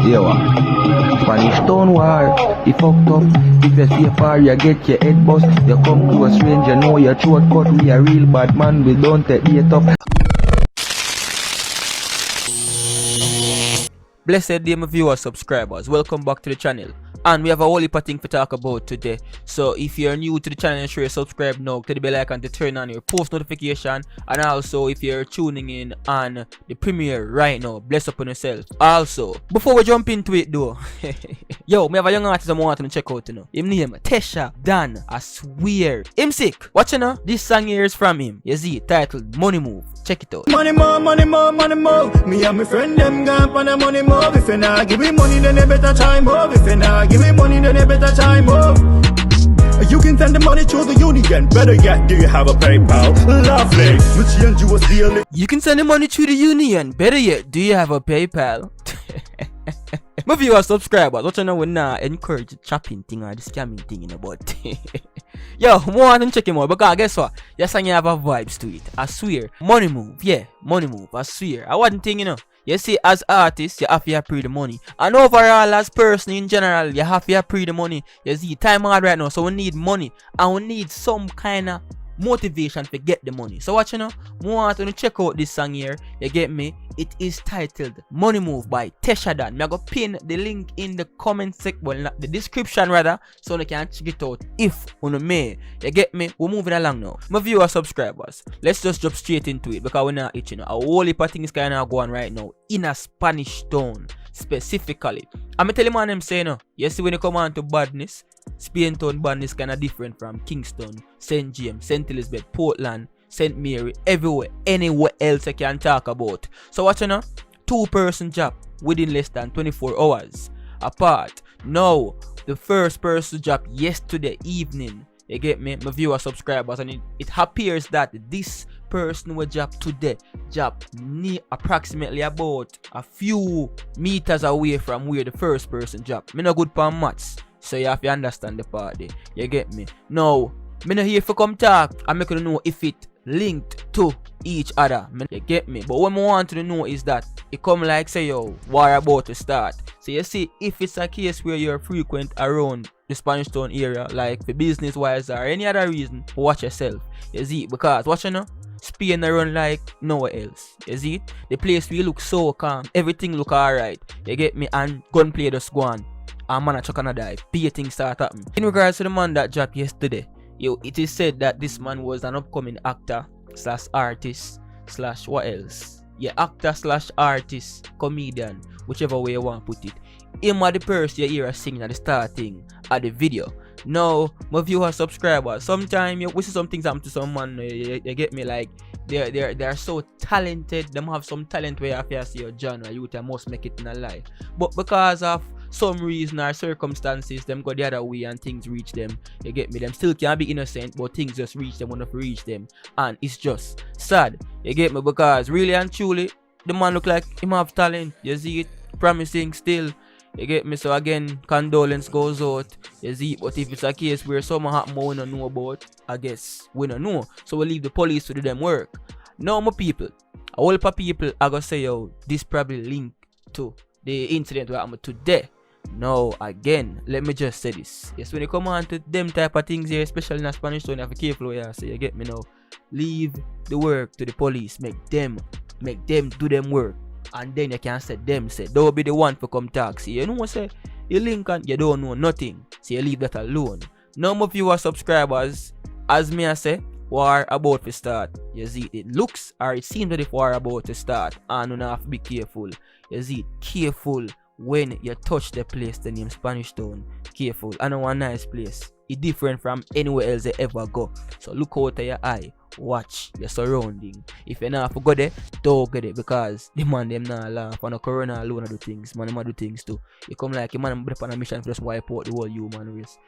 Yeah, what? Spanish Town War, he fucked up. If you see a far, you get your head bust. You come to a stranger, know your throat cut. We a real bad man, we don't take it up. Blessed day, my viewers, subscribers. Welcome back to the channel. And we have a whole heap of things to talk about today. So if you're new to the channel, ensure you subscribe now to the bell icon to turn on your post notification. And also, if you're tuning in on the premiere right now, bless up on yourself. Also, before we jump into it though, yo, me have a young artist I want to check out, you know. Him name Tesha Dan. I swear. Him sick. Watch you know. This song here is from him. You see it titled Money Move. Check it out. Money more, money more, money more. Me and my friend them gone for the money more. If you not give me money, then they better time move. If you not give me money, then they better time move. You can send the money to the union. Better yet, do you have a PayPal? Lovely. Me change you a deal. You can send the money to the union. Better yet, do you have a PayPal? My viewers, subscribers, what you know we now encourage the chopping thing or the scamming thing, you know, but yo, more than check him out because guess what? Your song have a vibes to it. I swear. Money move, yeah, money move. I swear. I one thing, you know. You see, as artists, you have to pay the money. And overall, as person in general, you have to pay the money. You see, time hard right now, so we need money. And we need some kind of motivation to get the money. So what you know, want to check out this song here. You get me? It is titled Money Move by Tesha Dan. I'm gonna pin the link in the comment section, well, the description rather, so you can check it out if you may. You get me? We're moving along now. My viewers, subscribers, let's just jump straight into it because we're not itching. A whole heap of things kind of going right now in a Spanish town specifically. I'm telling you, man, I'm saying, no. You see, when you come on to badness, Spain town badness kind of different from Kingston, St. James, St. Elizabeth, Portland, St. Mary, everywhere, anywhere else you can talk about. So what you know? 2-person job within less than 24 hours apart. Now, the first person job yesterday evening. You get me? My viewer subscribers, and it appears that this person will job today approximately about a few meters away from where the first person job. Me no good for maths, so you have to understand the part there. You get me? Now, me not here for come talk and make you know if it linked to each other. You get me? But what I want to know is that it come like say yo, war about to start. So you see, if it's a case where you're frequent around the Spanish Town area, like for business wise or any other reason, watch yourself. You see, because watch you know, Spain run like nowhere else. You see it? The place we look so calm, everything look alright. You get me? And gunplay just go on. And man a chuck and a dive. Big things start happening. In regards to the man that dropped yesterday, yo, it is said that this man was an upcoming actor slash artist slash what else? Yeah, actor slash artist, comedian, whichever way you want to put it. Him are the person you hear singing at the starting of the video. Now, my viewers, subscribers, sometimes we see some things happen to someone, you get me, like they're so talented, them have some talent where you have to see your genre, you must make it in a life. But because of some reason or circumstances, them go the other way and things reach them. You get me? Them still can't be innocent, but things just reach them when they reach them. And it's just sad. You get me? Because really and truly, the man look like him have talent. You see it? Promising still. You get me? So again, condolence goes out. You see it? But if it's a case where something happen we don't know about, I guess we don't know. So we leave the police to do them work. Now my people, a whole heap of people are gonna say, yo, this probably linked to the incident that happened today. Now again, let me just say this. Yes, when you come on to them type of things here, especially in a Spanish town, you have to be careful here. So you get me now. Leave the work to the police. Make them do them work. And then you can say them say don't be the one for come talk. See, you know what say? You link and you don't know nothing. So you leave that alone. Now my viewers, subscribers, as me I say, war about to start. You see, it looks or it seems that if war about to start. And you have to be careful. You see, careful when you touch the place the name Spanish Town. Careful. I know a nice place. It's different from anywhere else they ever go. So look out of your eye. Watch your surrounding. If you're not go there, don't get it, because the man them not laugh. And the corona alone do things. Man, them do things too. You come like a man on a mission for just wipe out the whole human race.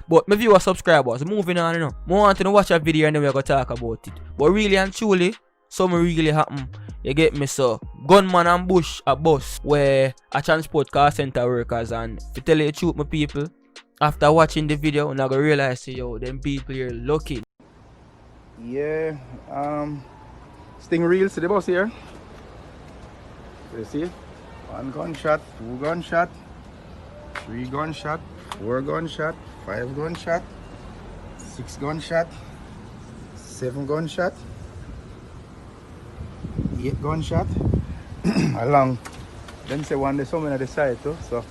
But my viewers, subscribers, moving on, you know. I want to watch a video and then we're gonna talk about it. But really and truly, something really happen. You get me? So gunman ambush a bus where a transport car center workers, and to tell you the truth, my people, after watching the video, I'm gonna realize, yo, them people here lucky. Yeah, Sting reels to the bus here. You see? 1 gunshot, 2 gunshot, 3 gunshot, 4 gunshot, 5 gunshot, 6 gunshot, 7 gunshot, 8 gunshot. Along. Then say one day someone at the side too. So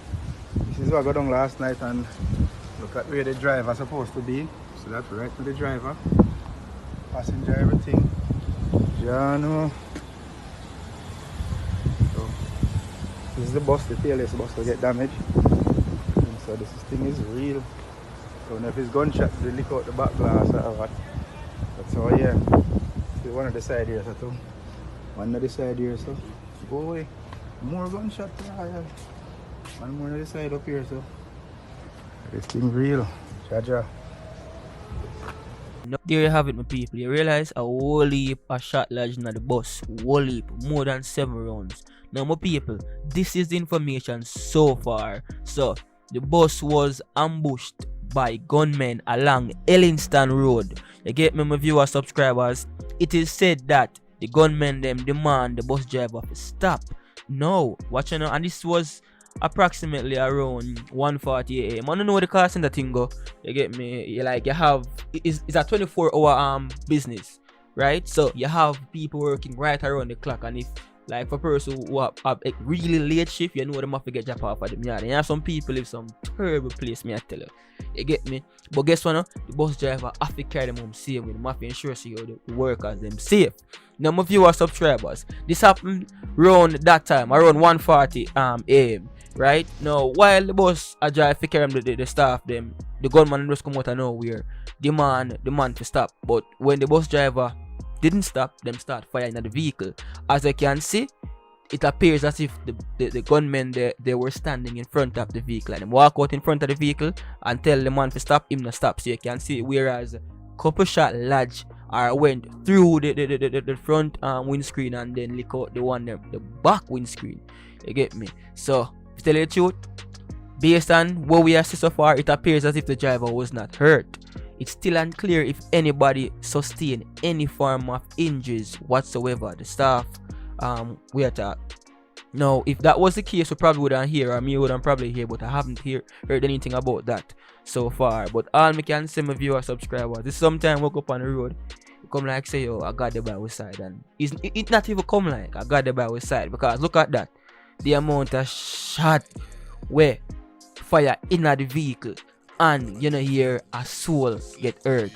this is what I got on last night and look at where the driver supposed to be. So that's right to the driver. Passenger, everything. Jano. So this is the bus, the tailless bus will get damaged. And so this thing is real. Don't know if it's gunshot, they lick out the back glass or what. But so yeah. See one of the side here so too. One of the side here so. Boy, more gunshot. Yeah. One more on the side up here so. This thing real. Jaja. No, there you have it, my people. You realize a whole heap of shot lodged in the bus. Whole heap, more than 7 rounds. Now, my people, this is the information so far. So, the bus was ambushed by gunmen along Ellingston Road. You get me, my viewers, subscribers? It is said that the gunmen them demand the bus driver to stop. No, watch you know, and this was approximately around 1:40 a.m. I don't know what the car center thing go. You get me? You have it's a 24-hour business, right? So you have people working right around the clock, and if like for a person who have a really late shift, you know them have to get job off of them yard. And you have some people live some terrible place, me I tell you. You get me? But guess what? No? The bus driver have to carry them home safe with them. Have to ensure so the workers them safe. Now my viewers, subscribers, this happened around that time, around 1:40 a.m. Right now, while the bus a drive to carry the staff them, the gunman just come out of nowhere, demand to stop. But when the bus driver didn't stop, them start firing at the vehicle. As I can see, it appears as if the gunmen they were standing in front of the vehicle, and them walk out in front of the vehicle and tell the man to stop, him to stop. So you can see, whereas couple shot lodge or went through the front windscreen and then lick out the back windscreen. You get me? So to tell you the truth, based on what we have seen so far, it appears as if the driver was not hurt. It's still unclear if anybody sustained any form of injuries whatsoever. The staff we attacked. Now, if that was the case, we probably wouldn't hear, or me wouldn't probably hear, but I haven't heard anything about that so far. But all me can say, my viewer subscribers, this sometime walk up on the road, you come like say, yo, I got the by our side, and it not even come like I got the by our side, because look at that, the amount of shot where fire in the vehicle, and you know hear a soul get hurt.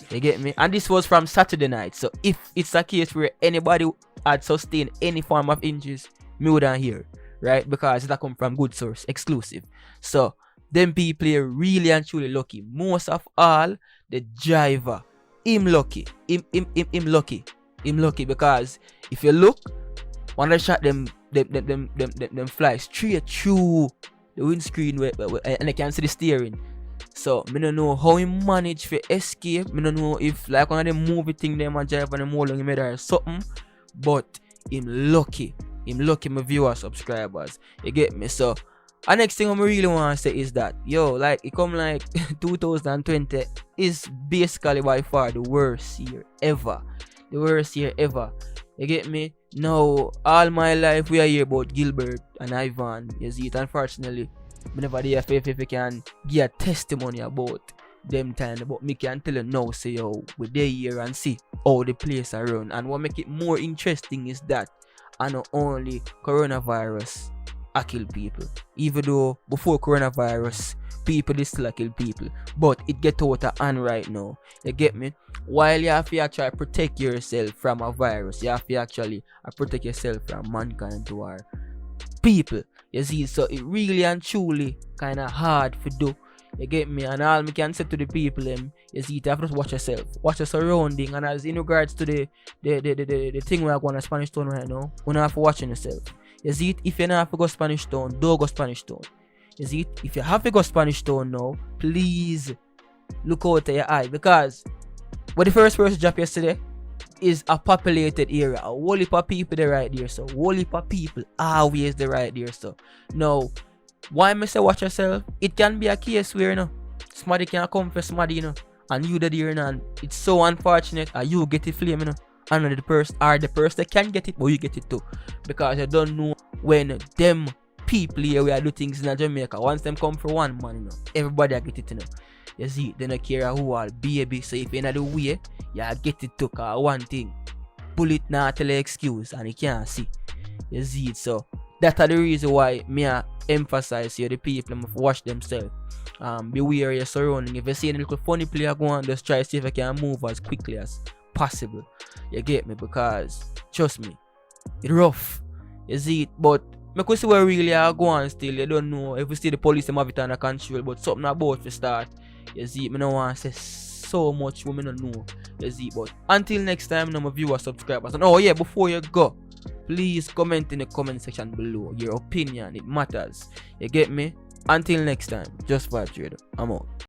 You get me? And this was from Saturday night. So if it's a case where anybody had sustained any form of injuries, me wouldn't hear, right? Because that come from good source, exclusive. So them people are really and truly lucky. Most of all, the driver, him lucky. Him lucky, because if you look, one of the shot them fly straight through the windscreen and I can see the steering. So me don't know how he managed to escape. Me don't know if like one of them movie thing them and drive and them hold on him or something. But him lucky, my viewers, subscribers. You get me? So the next thing I really want to say is that yo, like it come like 2020 is basically by far the worst year ever. The worst year ever. You get me? Now all my life we are here about Gilbert and Ivan. You see it, unfortunately. Me never there if you can give a testimony about them time, but me can tell you now, say yo, we there here and see how the place are run. And what make it more interesting is that and not only coronavirus I kill people, even though before coronavirus people is still kill people, but it get out of hand right now. You get me? While you have to actually protect yourself from a virus, you have to actually protect yourself from mankind to our people. You see, so it really and truly kind of hard to do. You get me? And all me can say to the people, you see, you have to watch yourself, watch your surrounding. And as in regards to the thing we are going to Spanish Town right now, you have to watch yourself. You see it? If you don't have to go Spanish Town, don't go Spanish Town. You see it? If you have to go Spanish Town now, please look out to your eye, because what the first person dropped yesterday is a populated area. A whole heap of people there right there, so whole heap of people always there right there. So now, why me say watch yourself? It can be a case where somebody can come for somebody, and you there, and it's so unfortunate, and you get it flame, and the person that can get it, but you get it too, because you don't know when them people here we are do things in Jamaica, once them come for one man, you know, everybody get it, you know. You see, they don't care who all baby. So if you're not the way, you get it took one thing. Bullet now tell you excuse and you can't see. You see it, so that's the reason why me emphasize here the people must watch themselves. Beware your surrounding. If you see any little funny player go on, just try to see if I can move as quickly as possible. You get me? Because trust me, it's rough. You see it, but I could see where really I go on still. You don't know if you see the police them have it under control, but something about to start. You see it, I don't want to say so much what I don't know. You see it, but until next time, my viewers, subscribers, and oh yeah, before you go, please comment in the comment section below your opinion. It matters. You get me? Until next time, just vibe trader. I'm out.